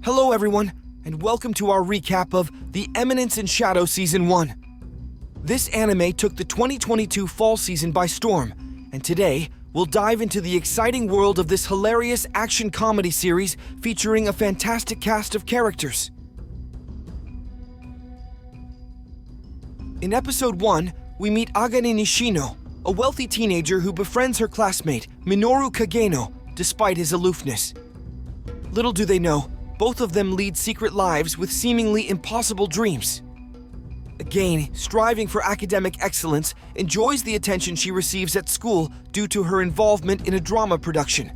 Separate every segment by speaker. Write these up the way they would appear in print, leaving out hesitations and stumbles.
Speaker 1: Hello everyone, and welcome to our recap of The Eminence in Shadow Season 1. This anime took the 2022 fall season by storm, and today we'll dive into the exciting world of this hilarious action comedy series featuring a fantastic cast of characters. In Episode 1, we meet Agane Nishino, a wealthy teenager who befriends her classmate, Minoru Kagenou, despite his aloofness. Little do they know, both of them lead secret lives with seemingly impossible dreams. Agane, striving for academic excellence, enjoys the attention she receives at school due to her involvement in a drama production.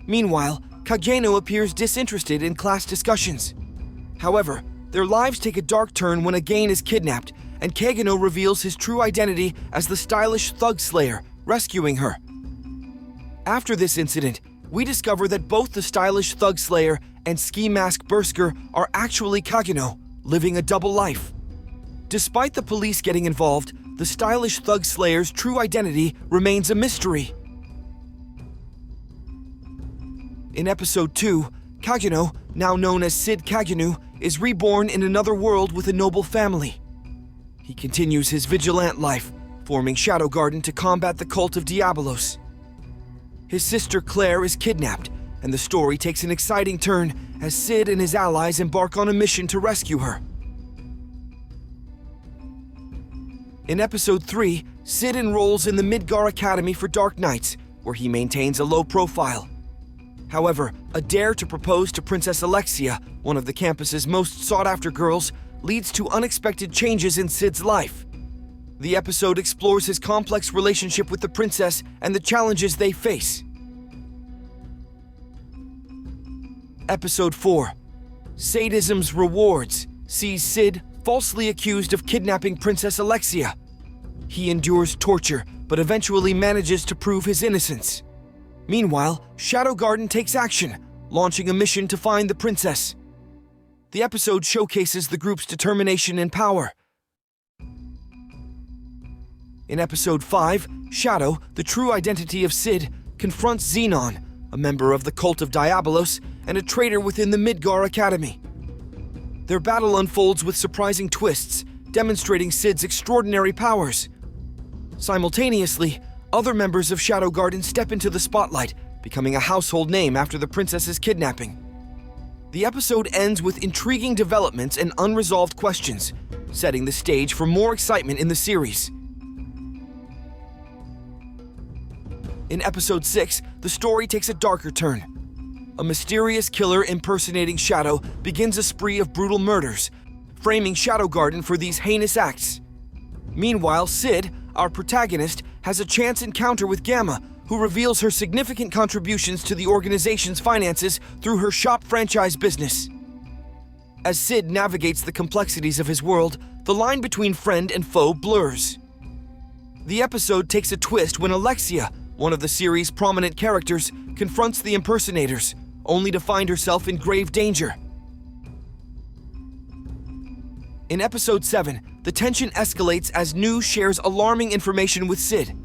Speaker 1: Meanwhile, Kagenou appears disinterested in class discussions. However, their lives take a dark turn when Agane is kidnapped, and Kagenou reveals his true identity as the stylish thug slayer, rescuing her. After this incident, we discover that both the stylish thug slayer and ski mask Berserker are actually Kagenou, living a double life. Despite the police getting involved, the stylish thug slayer's true identity remains a mystery. In Episode 2, Kagenou, now known as Cid Kagenou, is reborn in another world with a noble family. He continues his vigilant life, forming Shadow Garden to combat the Cult of Diabolos. His sister Claire is kidnapped, and the story takes an exciting turn as Cid and his allies embark on a mission to rescue her. In Episode 3, Cid enrolls in the Midgar Academy for Dark Knights, where he maintains a low profile. However, a dare to propose to Princess Alexia, one of the campus's most sought-after girls, leads to unexpected changes in Cid's life. The episode explores his complex relationship with the princess and the challenges they face. Episode 4, Sadism's Rewards, sees Cid falsely accused of kidnapping Princess Alexia. He endures torture, but eventually manages to prove his innocence. Meanwhile, Shadow Garden takes action, launching a mission to find the princess. The episode showcases the group's determination and power. In Episode 5, Shadow, the true identity of Cid, confronts Xenon, a member of the Cult of Diabolos and a traitor within the Midgar Academy. Their battle unfolds with surprising twists, demonstrating Cid's extraordinary powers. Simultaneously, other members of Shadow Garden step into the spotlight, becoming a household name after the princess's kidnapping. The episode ends with intriguing developments and unresolved questions, setting the stage for more excitement in the series. In Episode 6, the story takes a darker turn. A mysterious killer impersonating Shadow begins a spree of brutal murders, framing Shadow Garden for these heinous acts. Meanwhile, Cid, our protagonist, has a chance encounter with Gamma, who reveals her significant contributions to the organization's finances through her shop franchise business. As Cid navigates the complexities of his world, the line between friend and foe blurs. The episode takes a twist when Alexia, one of the series' prominent characters, confronts the impersonators, only to find herself in grave danger. In Episode 7, the tension escalates as New shares alarming information with Cid.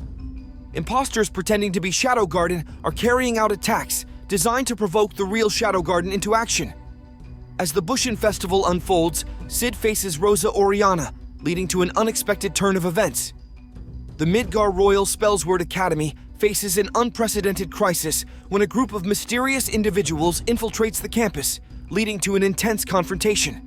Speaker 1: Imposters pretending to be Shadow Garden are carrying out attacks designed to provoke the real Shadow Garden into action. As the Bushin Festival unfolds, Cid faces Rosa Oriana, leading to an unexpected turn of events. The Midgar Royal Spellsword Academy faces an unprecedented crisis when a group of mysterious individuals infiltrates the campus, leading to an intense confrontation.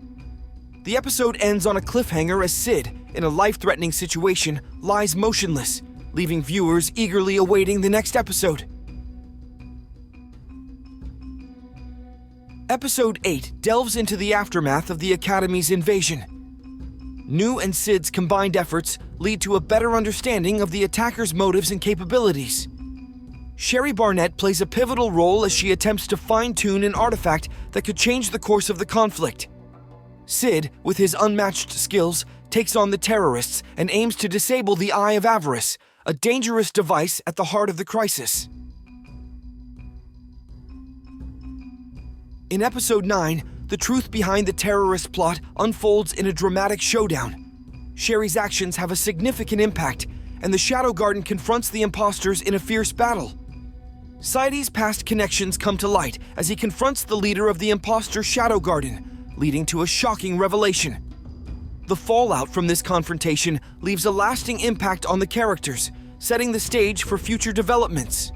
Speaker 1: The episode ends on a cliffhanger as Cid, in a life-threatening situation, lies motionless, leaving viewers eagerly awaiting the next episode. Episode 8 delves into the aftermath of the Academy's invasion. New and Cid's combined efforts lead to a better understanding of the attackers' motives and capabilities. Sherry Barnett plays a pivotal role as she attempts to fine-tune an artifact that could change the course of the conflict. Cid, with his unmatched skills, takes on the terrorists and aims to disable the Eye of Avarice, a dangerous device at the heart of the crisis. In Episode 9, the truth behind the terrorist plot unfolds in a dramatic showdown. Sherry's actions have a significant impact, and the Shadow Garden confronts the imposters in a fierce battle. Cide's past connections come to light as he confronts the leader of the imposter Shadow Garden, leading to a shocking revelation. The fallout from this confrontation leaves a lasting impact on the characters, setting the stage for future developments.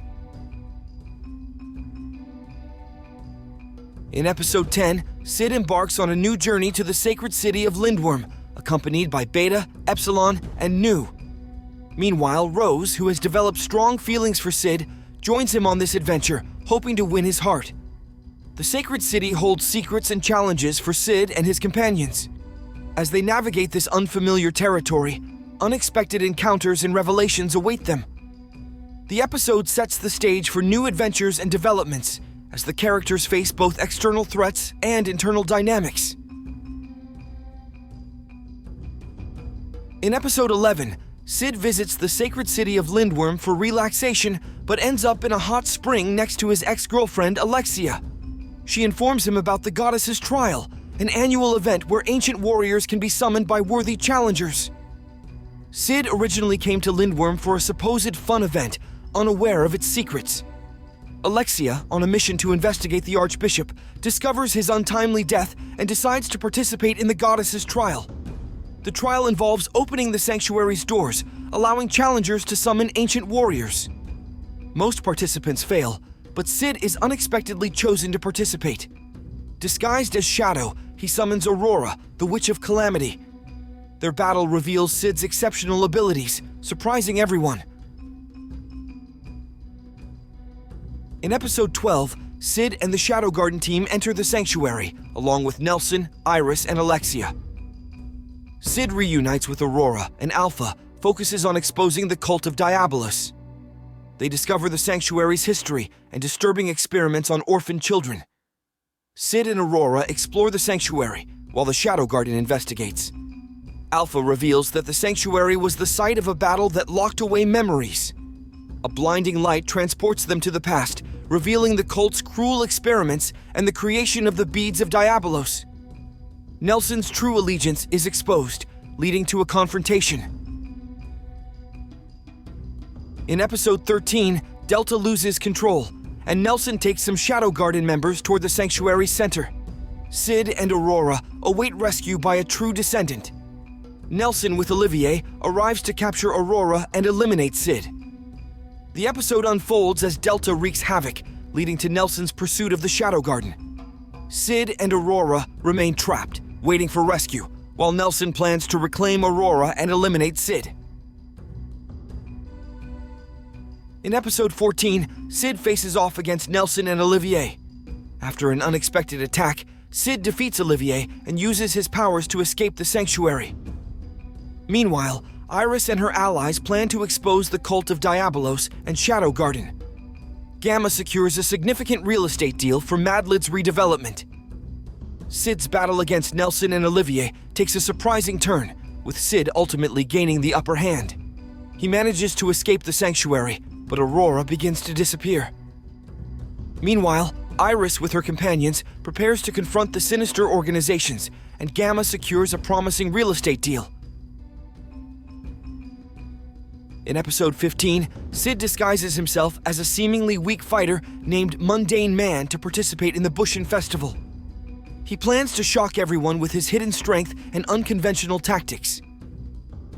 Speaker 1: In episode 10, Cid embarks on a new journey to the sacred city of Lindworm, accompanied by Beta, Epsilon, and Nu. Meanwhile, Rose, who has developed strong feelings for Cid, joins him on this adventure, hoping to win his heart. The sacred city holds secrets and challenges for Cid and his companions. As they navigate this unfamiliar territory, unexpected encounters and revelations await them. The episode sets the stage for new adventures and developments, as the characters face both external threats and internal dynamics. In episode 11, Cid visits the sacred city of Lindworm for relaxation, but ends up in a hot spring next to his ex-girlfriend Alexia. She informs him about the goddess's trial, an annual event where ancient warriors can be summoned by worthy challengers. Cid originally came to Lindworm for a supposed fun event, unaware of its secrets. Alexia, on a mission to investigate the Archbishop, discovers his untimely death and decides to participate in the goddess's trial. The trial involves opening the sanctuary's doors, allowing challengers to summon ancient warriors. Most participants fail, but Cid is unexpectedly chosen to participate. Disguised as Shadow, he summons Aurora, the Witch of Calamity. Their battle reveals Cid's exceptional abilities, surprising everyone. In episode 12, Cid and the Shadow Garden team enter the sanctuary, along with Nelson, Iris, and Alexia. Cid reunites with Aurora, and Alpha focuses on exposing the Cult of Diabolos. They discover the sanctuary's history and disturbing experiments on orphan children. Cid and Aurora explore the sanctuary, while the Shadow Garden investigates. Alpha reveals that the sanctuary was the site of a battle that locked away memories. A blinding light transports them to the past, revealing the cult's cruel experiments and the creation of the beads of Diabolos. Nelson's true allegiance is exposed, leading to a confrontation. In episode 13, Delta loses control, and Nelson takes some Shadow Garden members toward the sanctuary's center. Cid and Aurora await rescue by a true descendant. Nelson, with Olivier, arrives to capture Aurora and eliminate Cid. The episode unfolds as Delta wreaks havoc, leading to Nelson's pursuit of the Shadow Garden. Cid and Aurora remain trapped, waiting for rescue, while Nelson plans to reclaim Aurora and eliminate Cid. In episode 14, Cid faces off against Nelson and Olivier. After an unexpected attack, Cid defeats Olivier and uses his powers to escape the sanctuary. Meanwhile, Iris and her allies plan to expose the Cult of Diabolos and Shadow Garden. Gamma secures a significant real estate deal for Madlid's redevelopment. Cid's battle against Nelson and Olivier takes a surprising turn, with Cid ultimately gaining the upper hand. He manages to escape the sanctuary, but Aurora begins to disappear. Meanwhile, Iris, with her companions, prepares to confront the sinister organizations, and Gamma secures a promising real estate deal. In episode 15, Cid disguises himself as a seemingly weak fighter named Mundane Man to participate in the Bushin Festival. He plans to shock everyone with his hidden strength and unconventional tactics.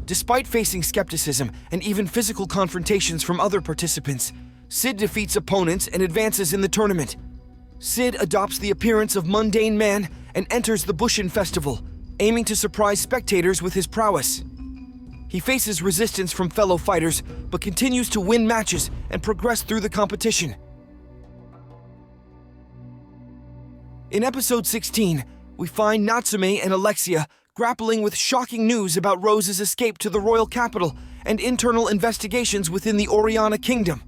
Speaker 1: Despite facing skepticism and even physical confrontations from other participants, Cid defeats opponents and advances in the tournament. Cid adopts the appearance of Mundane Man and enters the Bushin Festival, aiming to surprise spectators with his prowess. He faces resistance from fellow fighters, but continues to win matches and progress through the competition. In episode 16, we find Natsume and Alexia grappling with shocking news about Rose's escape to the royal capital and internal investigations within the Oriana Kingdom.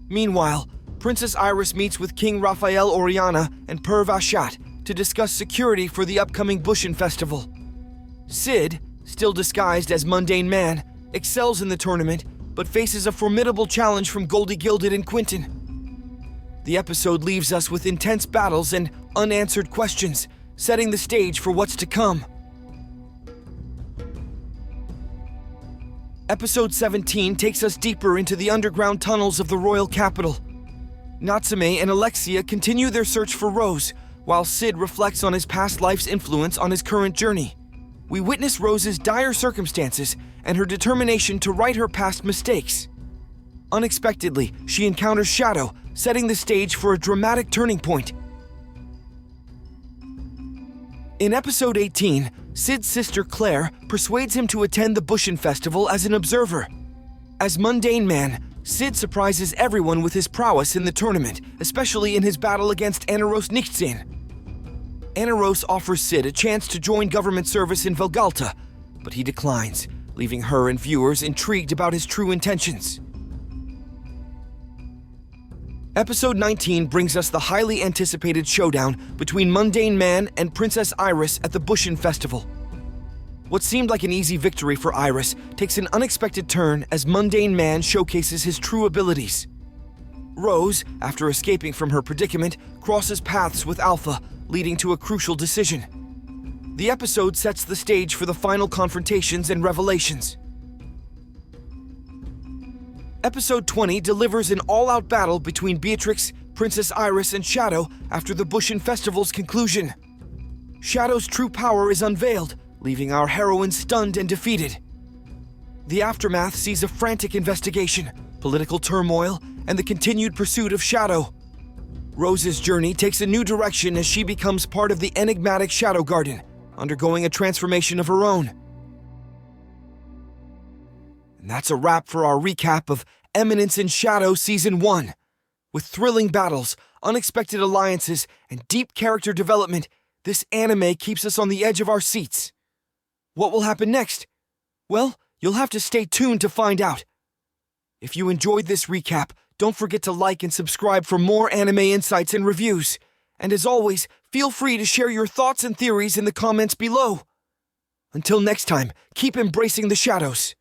Speaker 1: Meanwhile, Princess Iris meets with King Raphael Oriana and Per Vashat to discuss security for the upcoming Bushin Festival. Cid, still disguised as Mundane Man, excels in the tournament, but faces a formidable challenge from Goldie Gilded and Quentin. The episode leaves us with intense battles and unanswered questions, setting the stage for what's to come. Episode 17 takes us deeper into the underground tunnels of the royal capital. Natsume and Alexia continue their search for Rose, while Cid reflects on his past life's influence on his current journey. We witness Rose's dire circumstances and her determination to right her past mistakes. Unexpectedly, she encounters Shadow, setting the stage for a dramatic turning point. In episode 18, Cid's sister Claire persuades him to attend the Bushin Festival as an observer. As Mundane Man, Cid surprises everyone with his prowess in the tournament, especially in his battle against Anaros Nichtsin. Anaros offers Cid a chance to join government service in Velgalta, but he declines, leaving her and viewers intrigued about his true intentions. Episode 19 brings us the highly anticipated showdown between Mundane Man and Princess Iris at the Bushin Festival. What seemed like an easy victory for Iris takes an unexpected turn as Mundane Man showcases his true abilities. Rose, after escaping from her predicament, crosses paths with Alpha, leading to a crucial decision. The episode sets the stage for the final confrontations and revelations. Episode 20 delivers an all-out battle between Beatrix, Princess Iris, and Shadow after the Bushin Festival's conclusion. Shadow's true power is unveiled, leaving our heroine stunned and defeated. The aftermath sees a frantic investigation, political turmoil, and the continued pursuit of Shadow. Rose's journey takes a new direction as she becomes part of the enigmatic Shadow Garden, undergoing a transformation of her own. And that's a wrap for our recap of Eminence in Shadow Season 1. With thrilling battles, unexpected alliances, and deep character development, this anime keeps us on the edge of our seats. What will happen next? Well, you'll have to stay tuned to find out. If you enjoyed this recap, don't forget to like and subscribe for more anime insights and reviews. And as always, feel free to share your thoughts and theories in the comments below. Until next time, keep embracing the shadows.